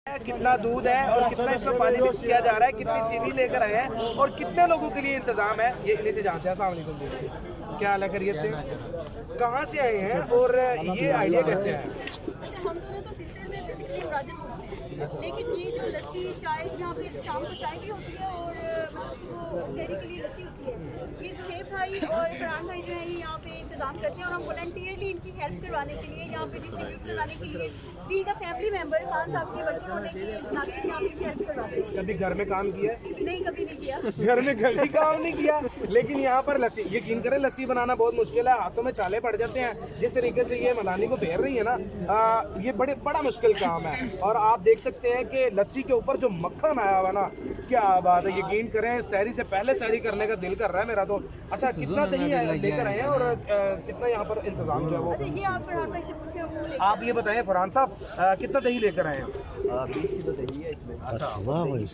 कितना दूध है और कितना इसमें पानी मिक्स किया जा रहा है, कितनी चीनी लेकर आए हैं और कितने लोगों के लिए इंतजाम है, ये इन्हीं से जानते हैं। अस्सलाम वालेकुम जी, क्या हाल है, खैरियत से? कहाँ से आए हैं और ये आइडिया कैसे आया? हम दोनों तो सिस्टर्स हैं बेसिकली राजनपुर से, लेकिन ये जो लस्सी चाय यहाँ पे शाम को चाय भी होती है और सुबह शहरी के लिए लस्सी होती है। ये जुहेब भाई और फरहान भाई जो है ये यहाँ पे इंतजाम करते हैं और हम वॉलंटियरली इनकी हेल्प करवाने के लिए यहाँ पे डिस्ट्रीब्यूट करवाने के लिए being a family member Khan साहब के वर्कर होने के नाते यहाँ पे हेल्प करवाते हैं। कभी घर में काम किया? नहीं, कभी नहीं किया। घर में कभी काम नहीं किया, लेकिन यहाँ पर लस्सी, यकीन करें लस्सी बनाना बहुत मुश्किल है, हाथों में छाले पड़ जाते हैं। जिस तरीके से ये मलानी को फेर रही है ना, ये बड़ा मुश्किल काम है। और आप देख सकते हैं कि लस्सी के ऊपर जो मक्खन आया हुआ ना, क्या बात है, यकीन करें सहरी से पहले सहरी करने का दिल कर रहा है मेरा तो। अच्छा, कितना दही लेकर आए हैं और कितना यहाँ पर इंतजाम जो है वो? अच्छा, ये आप फरहान भाई से पूछे, वो लेकर आप ये बताएं फरहान साहब, कितना दही लेकर आए हैं? 20 किलो दही है इसमें। अच्छा, वाह भाई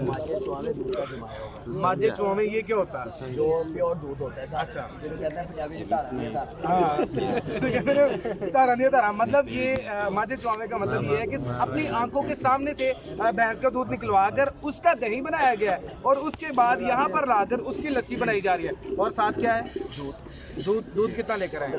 माजे चुआमे दूध का जमाया होगा। माजे चुआमे ये क्या होता है? जो प्योर दूध होता है। अच्छा, जिसे कहते हैं पंजाबी में धारा नहीं था। हाँ, तारा नहीं तारा, मतलब ये माजे चुआमे का मतलब ये है कि अपनी आंखों के सामने से भैंस का दूध निकलवा कर उसका दही बनाया गया है और उसके बाद यहाँ पर लाकर उसकी लस्सी बनाई जा रही है। और साथ क्या है? दूध कितना लेकर आए?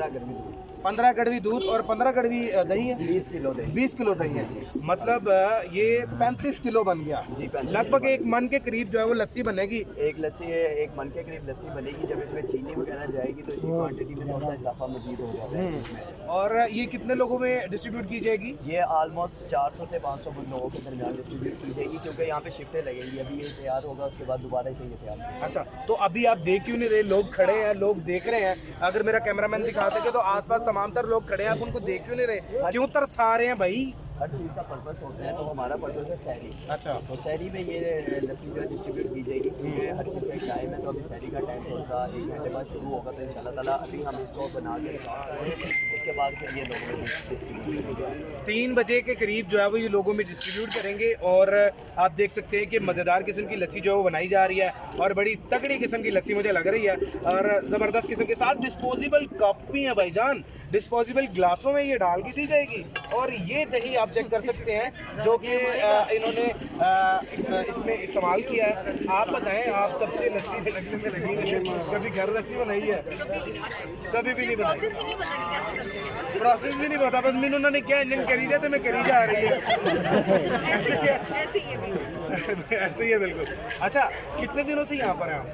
15 कड़वी दूध और 15 कड़वी दही है। 20 किलो दही। 20 किलो दही है, मतलब ये 35 किलो बन गया जी, 35 लगभग एक मन के करीब जो है वो लस्सी बनेगी। एक लस्सी है, एक मन के करीब लस्सी बनेगी। जब इसमें चीनी वगैरह जाएगी तो इसकी क्वांटिटी में थोड़ा सा इजाफा मजीद हो जाता है इसमें। और ये कितने लोगों में डिस्ट्रीब्यूट की जाएगी? ये ऑलमोस्ट 400 से 500 लोगों के दरमियान डिस्ट्रीब्यूट की जाएगी, क्योंकि यहाँ पे शिफ्टें लगेंगी। अभी ये तैयार होगा, उसके बाद दोबारा से ये तैयार होगा। अच्छा, तो अभी आप देख क्यों नहीं रहे? लोग खड़े हैं, लोग देख रहे हैं। अगर मेरा कैमरामैन दिखा सके तो आसपास तमाम तर लोग खड़े हैं, आप उनको देख क्यों नहीं रहे? क्यों तरसा रहे हैं भाई? हर चीज़ का पर्पस होता है, तो हमारा पर्पस है सहरी। अच्छा, तो सहरी में ये लस्सी जो है डिस्ट्रीब्यूट की जाएगी, क्योंकि हर चीज़ का एक टाइम है। तो अभी सहरी का टाइम थोड़ा सा 1 घंटे बाद शुरू होगा, तो इंशाल्लाह ताला अभी हम इसको बना के उसके बाद फिर ये लोगों में डिस्ट्रीब्यूट करेंगे। 3 बजे के करीब जो है वो ये लोगों में डिस्ट्रीब्यूट करेंगे। और आप देख सकते हैं कि मज़ेदार किस्म की लस्सी जो है वो बनाई जा रही है और बड़ी तगड़ी किस्म की लस्सी मुझे लग रही है और ज़बरदस्त किस्म के साथ डिस्पोजेबल कप भी हैं भाईजान, डिस्पोजेबल ग्लासों में ये डाल के दी जाएगी। और ये दही आप चेक कर सकते हैं जो कि इन्होंने इसमें इस्तेमाल किया है। आप बताएं, आप तब से लस्सी बनाने में लगी हैं, कभी घर लस्सी बनाई है? कभी भी नहीं बनाई। प्रोसेस भी नहीं पता कि कैसे करते हैं। प्रोसेस भी नहीं पता, बस मैंने उन्होंने क्या इंजन करी जाए तो मैं करी जा रही है। ऐसे ही है। ऐसे ही है। ऐसे ही है बिल्कुल। अच्छा, कितने दिनों से यहाँ पर हैं आप?